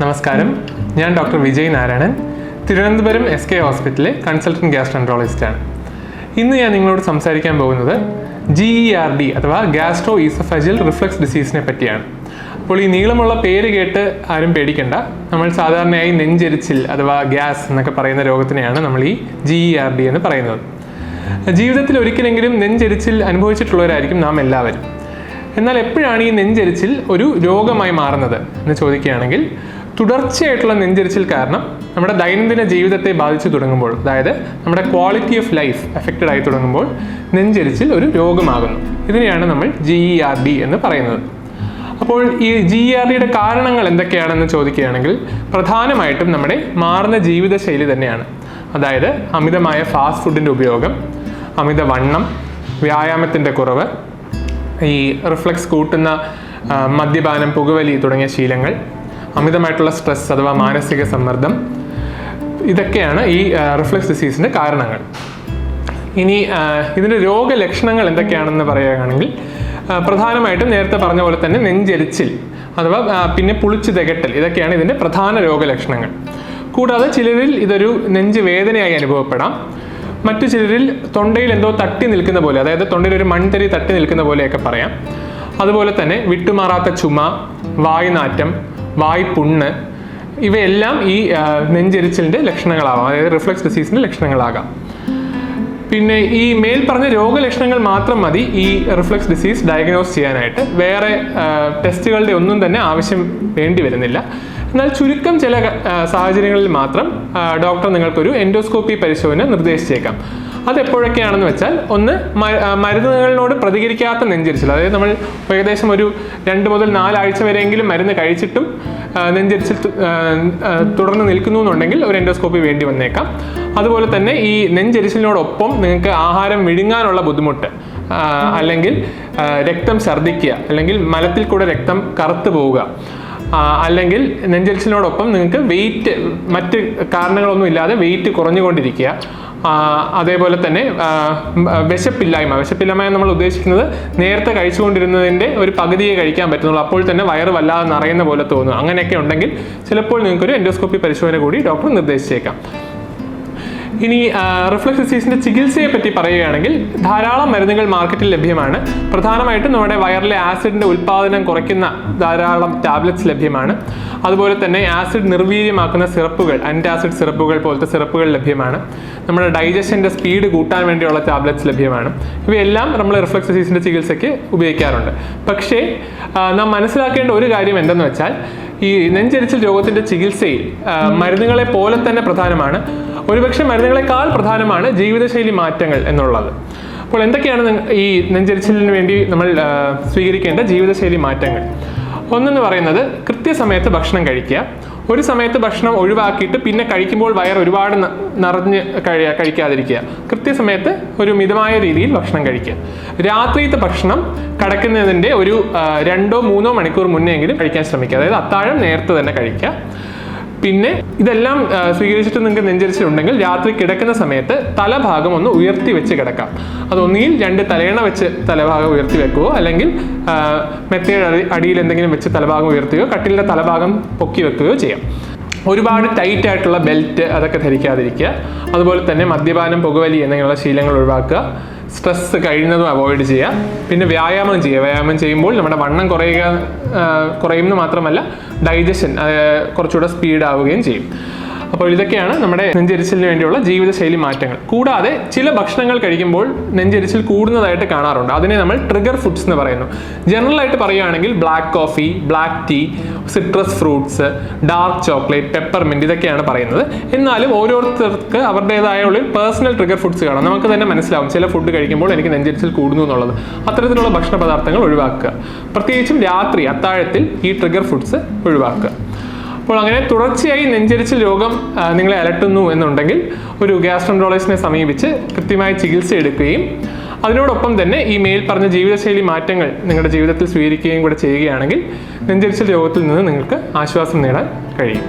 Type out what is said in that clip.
നമസ്കാരം, ഞാൻ doctor Vijay Narayanan, Thiruvananthapuram SK ഹോസ്പിറ്റലിലെ കൺസൾട്ടൻറ്റ് ഗ്യാസ്ട്രോഎൻട്രോളജിസ്റ്റാണ്. ഇന്ന് ഞാൻ നിങ്ങളോട് സംസാരിക്കാൻ പോകുന്നത് GERD അഥവാ ഗ്യാസ്ട്രോ ഈസോഫേജിയൽ റിഫ്ലക്സ് ഡിസീസിനെ പറ്റിയാണ്. അപ്പോൾ ഈ നീളമുള്ള പേര് കേട്ട് ആരും പേടിക്കണ്ട. നമ്മൾ സാധാരണയായി നെഞ്ചെരിച്ചിൽ അഥവാ ഗ്യാസ് എന്നൊക്കെ പറയുന്ന രോഗത്തിനെയാണ് നമ്മൾ ഈ GERD എന്ന് പറയുന്നത്. ജീവിതത്തിൽ ഒരിക്കലെങ്കിലും നെഞ്ചെരിച്ചിൽ അനുഭവിച്ചിട്ടുള്ളവരായിരിക്കും നാം എല്ലാവരും. എന്നാൽ എപ്പോഴാണ് ഈ നെഞ്ചെരിച്ചിൽ ഒരു രോഗമായി മാറുന്നത് എന്ന് ചോദിക്കുകയാണെങ്കിൽ, തുടർച്ചയായിട്ടുള്ള നെഞ്ചെരിച്ചിൽ കാരണം നമ്മുടെ ദൈനംദിന ജീവിതത്തെ ബാധിച്ചു തുടങ്ങുമ്പോൾ, അതായത് നമ്മുടെ ക്വാളിറ്റി ഓഫ് ലൈഫ് എഫക്റ്റഡ് ആയി തുടങ്ങുമ്പോൾ നെഞ്ചെരിച്ചിൽ ഒരു രോഗമാകുന്നു. ഇതിനെയാണ് നമ്മൾ GERD എന്ന് പറയുന്നത്. അപ്പോൾ ഈ GERDയുടെ കാരണങ്ങൾ എന്തൊക്കെയാണെന്ന് ചോദിക്കുകയാണെങ്കിൽ, പ്രധാനമായിട്ടും നമ്മുടെ മാറുന്ന ജീവിതശൈലി തന്നെയാണ്. അതായത് അമിതമായ ഫാസ്റ്റ് ഫുഡിൻ്റെ ഉപയോഗം, അമിതവണ്ണം, വ്യായാമത്തിൻ്റെ കുറവ്, ഈ റിഫ്ലക്സ് കൂട്ടുന്ന മദ്യപാനം, പുകവലി തുടങ്ങിയ ശീലങ്ങൾ, അമിതമായിട്ടുള്ള സ്ട്രെസ് അഥവാ മാനസിക സമ്മർദ്ദം, ഇതൊക്കെയാണ് ഈ റിഫ്ലക്സ് ഡിസീസിൻ്റെ കാരണങ്ങൾ. ഇനി ഇതിൻ്റെ രോഗലക്ഷണങ്ങൾ എന്തൊക്കെയാണെന്ന് പറയുകയാണെങ്കിൽ, പ്രധാനമായിട്ടും നേരത്തെ പറഞ്ഞ പോലെ തന്നെ നെഞ്ചെരിച്ചിൽ അഥവാ പിന്നെ പുളിച്ചു തികട്ടൽ, ഇതൊക്കെയാണ് ഇതിൻ്റെ പ്രധാന രോഗലക്ഷണങ്ങൾ. കൂടാതെ ചിലരിൽ ഇതൊരു നെഞ്ച് വേദനയായി അനുഭവപ്പെടാം. മറ്റു ചിലരിൽ തൊണ്ടയിൽ എന്തോ തട്ടി നിൽക്കുന്ന പോലെ, അതായത് തൊണ്ടയിൽ ഒരു മൺതരി തട്ടി നിൽക്കുന്ന പോലെയൊക്കെ പറയാം. അതുപോലെ തന്നെ വിട്ടുമാറാത്ത ചുമ, വായ്നാറ്റം, വായ്പുണ്ണ്, ഇവയെല്ലാം ഈ നെഞ്ചെരിച്ചിലിൻ്റെ ലക്ഷണങ്ങളാവാം, അതായത് റിഫ്ലക്സ് ഡിസീസിൻ്റെ ലക്ഷണങ്ങളാകാം. പിന്നെ ഈ മേൽ പറഞ്ഞ രോഗലക്ഷണങ്ങൾ മാത്രം മതി ഈ റിഫ്ലക്സ് ഡിസീസ് ഡയഗ്നോസ് ചെയ്യാനായിട്ട്. വേറെ ടെസ്റ്റുകളുടെ ഒന്നും തന്നെ ആവശ്യം വേണ്ടി വരുന്നില്ല. എന്നാൽ ചുരുക്കം ചില സാഹചര്യങ്ങളിൽ മാത്രം ഡോക്ടർ നിങ്ങൾക്കൊരു എൻഡോസ്കോപ്പി പരിശോധന നിർദ്ദേശിച്ചേക്കാം. അതെപ്പോഴൊക്കെയാണെന്ന് വെച്ചാൽ, ഒന്ന് മരുന്നുകളോട് പ്രതികരിക്കാത്ത നെഞ്ചെരിച്ചിൽ, അതായത് നമ്മൾ ഏകദേശം ഒരു 2 മുതൽ 4 ആഴ്ച വരെയെങ്കിലും മരുന്ന് കഴിച്ചിട്ടും നെഞ്ചെരിച്ചിൽ തുടർന്ന് നിൽക്കുന്നു എന്നുണ്ടെങ്കിൽ ഒരു എൻഡോസ്കോപ്പി വേണ്ടി വന്നേക്കാം. അതുപോലെ തന്നെ ഈ നെഞ്ചെരിച്ചിലിനോടൊപ്പം നിങ്ങൾക്ക് ആഹാരം വിഴുങ്ങാനുള്ള ബുദ്ധിമുട്ട്, അല്ലെങ്കിൽ രക്തം ഛർദ്ദിക്കുക, അല്ലെങ്കിൽ മലത്തിൽ കൂടെ രക്തം കറുത്തു പോവുക, അല്ലെങ്കിൽ നെഞ്ചെരിച്ചിലിനോടൊപ്പം നിങ്ങൾക്ക് വെയിറ്റ്, മറ്റ് കാരണങ്ങളൊന്നും ഇല്ലാതെ വെയിറ്റ് കുറഞ്ഞുകൊണ്ടിരിക്കുക, അതേപോലെ തന്നെ വിശപ്പില്ലായ്മ നമ്മൾ ഉദ്ദേശിക്കുന്നത് നേരത്തെ കഴിച്ചുകൊണ്ടിരുന്നതിൻ്റെ ഒരു പകുതിയെ കഴിക്കാൻ പറ്റുന്നുള്ളൂ, അപ്പോൾ തന്നെ വയറ് വല്ലാതെ നിറയുന്ന പോലെ തോന്നുന്നു. അങ്ങനെയൊക്കെ ഉണ്ടെങ്കിൽ ചിലപ്പോൾ നിങ്ങൾക്കൊരു എൻഡോസ്കോപ്പി പരിശോധന കൂടി ഡോക്ടർ നിർദ്ദേശിച്ചേക്കാം. ഇനി റിഫ്ലക്സ് ഡിസീസിൻ്റെ ചികിത്സയെ പറ്റി പറയുകയാണെങ്കിൽ, ധാരാളം മരുന്നുകൾ മാർക്കറ്റിൽ ലഭ്യമാണ്. പ്രധാനമായിട്ടും നമ്മുടെ വയറിലെ ആസിഡിൻ്റെ ഉൽപ്പാദനം കുറയ്ക്കുന്ന ധാരാളം ടാബ്ലറ്റ്സ് ലഭ്യമാണ്. അതുപോലെ തന്നെ ആസിഡ് നിർവീര്യമാക്കുന്ന സിറപ്പുകൾ, ആൻറ്റാസിഡ് സിറപ്പുകൾ പോലത്തെ സിറപ്പുകൾ ലഭ്യമാണ്. നമ്മുടെ ഡൈജഷൻ്റെ സ്പീഡ് കൂട്ടാൻ വേണ്ടിയുള്ള ടാബ്ലറ്റ്സ് ലഭ്യമാണ്. ഇവയെല്ലാം നമ്മൾ റിഫ്ലക്സ് ഡിസീസിൻ്റെ ചികിത്സയ്ക്ക് ഉപയോഗിക്കാറുണ്ട്. പക്ഷേ നാം മനസ്സിലാക്കേണ്ട ഒരു കാര്യം എന്തെന്ന് വെച്ചാൽ, ഈ നെഞ്ചെരിച്ചിൽ രോഗത്തിൻ്റെ ചികിത്സയിൽ മരുന്നുകളെ പോലെ തന്നെ പ്രധാനമാണ്, ഒരുപക്ഷെ മരുന്നുകളെക്കാൾ പ്രധാനമാണ് ജീവിതശൈലി മാറ്റങ്ങൾ എന്നുള്ളത്. അപ്പോൾ എന്തൊക്കെയാണ് ഈ നെഞ്ചെരിച്ചിലിന് വേണ്ടി നമ്മൾ സ്വീകരിക്കേണ്ട ജീവിതശൈലി മാറ്റങ്ങൾ? ഒന്നെന്ന് പറയുന്നത്, കൃത്യസമയത്ത് ഭക്ഷണം കഴിക്കുക. ഒരു സമയത്ത് ഭക്ഷണം ഒഴിവാക്കിയിട്ട് പിന്നെ കഴിക്കുമ്പോൾ വയർ ഒരുപാട് നിറഞ്ഞ് കഴിക്കാതിരിക്കുക. കൃത്യസമയത്ത് ഒരു മിതമായ രീതിയിൽ ഭക്ഷണം കഴിക്കുക. രാത്രിയിലത്തെ ഭക്ഷണം കിടക്കുന്നതിൻ്റെ ഒരു 2-3 മണിക്കൂർ മുന്നെങ്കിലും കഴിക്കാൻ ശ്രമിക്കുക. അതായത് അത്താഴം നേരത്തെ തന്നെ കഴിക്കുക. പിന്നെ ഇതെല്ലാം സ്വീകരിച്ചിട്ട് നിങ്ങൾക്ക് നെഞ്ചെരിച്ചിലുണ്ടെങ്കിൽ രാത്രി കിടക്കുന്ന സമയത്ത് തലഭാഗം ഒന്ന് ഉയർത്തി വെച്ച് കിടക്കാം. അതൊന്നിയിൽ 2 തലയണ വെച്ച് തലഭാഗം ഉയർത്തി വെക്കുകയോ, അല്ലെങ്കിൽ മെത്തയുടെ അടിയിൽ എന്തെങ്കിലും വെച്ച് തലഭാഗം ഉയർത്തുകയോ, കട്ടിലിൻ്റെ തലഭാഗം പൊക്കി വെക്കുകയോ ചെയ്യാം. ഒരുപാട് ടൈറ്റ് ആയിട്ടുള്ള ബെൽറ്റ് അതൊക്കെ ധരിക്കാതിരിക്കുക. അതുപോലെ തന്നെ മദ്യപാനം, പുകവലി എന്നിങ്ങനെയുള്ള ശീലങ്ങൾ ഒഴിവാക്കുക. സ്ട്രെസ് കഴിയുന്നതും അവോയ്ഡ് ചെയ്യുക. പിന്നെ വ്യായാമം ചെയ്യുക. വ്യായാമം ചെയ്യുമ്പോൾ നമ്മുടെ വണ്ണം കുറയുമെന്ന് മാത്രമല്ല, ഡൈജഷൻ കുറച്ചുകൂടെ സ്പീഡാവുകയും ചെയ്യും. അപ്പോൾ ഇതൊക്കെയാണ് നമ്മുടെ നെഞ്ചെരിച്ചിലിന് വേണ്ടിയുള്ള ജീവിതശൈലി മാറ്റങ്ങൾ. കൂടാതെ ചില ഭക്ഷണങ്ങൾ കഴിക്കുമ്പോൾ നെഞ്ചെരിച്ചിൽ കൂടുന്നതായിട്ട് കാണാറുണ്ട്. അതിനെ നമ്മൾ ട്രിഗർ ഫുഡ്സ് എന്ന് പറയുന്നു. ജനറലായിട്ട് പറയുകയാണെങ്കിൽ black coffee, black tea, citrus fruits, dark chocolate, peppermint, ഇതൊക്കെയാണ് പറയുന്നത്. എന്നാലും ഓരോരുത്തർക്ക് അവരുടേതായ ഉള്ളിൽ പേഴ്സണൽ ട്രിഗർ ഫുഡ്സ് കാണാം. നമുക്ക് തന്നെ മനസ്സിലാവും ചില ഫുഡ് കഴിക്കുമ്പോൾ എനിക്ക് നെഞ്ചെരിച്ചിൽ കൂടുന്നു എന്നുള്ളത്. അത്തരത്തിലുള്ള ഭക്ഷണ പദാർത്ഥങ്ങൾ ഒഴിവാക്കുക. പ്രത്യേകിച്ചും രാത്രി അത്താഴത്തിൽ ഈ ട്രിഗർ ഫുഡ്സ് ഒഴിവാക്കുക. അപ്പോൾ അങ്ങനെ തുടർച്ചയായി നെഞ്ചെരിച്ചിൽ രോഗം നിങ്ങളെ അലട്ടുന്നു എന്നുണ്ടെങ്കിൽ ഒരു ഗ്യാസ്ട്രോഎൻട്രോളജിസ്റ്റിനെ സമീപിച്ച് കൃത്യമായി ചികിത്സ എടുക്കുകയും അതിനോടൊപ്പം തന്നെ ഈ മേൽ പറഞ്ഞ ജീവിതശൈലി മാറ്റങ്ങൾ നിങ്ങളുടെ ജീവിതത്തിൽ സ്വീകരിക്കുകയും കൂടെ ചെയ്യുകയാണെങ്കിൽ നെഞ്ചെരിച്ചിൽ രോഗത്തിൽ നിന്ന് നിങ്ങൾക്ക് ആശ്വാസം നേടാൻ കഴിയും.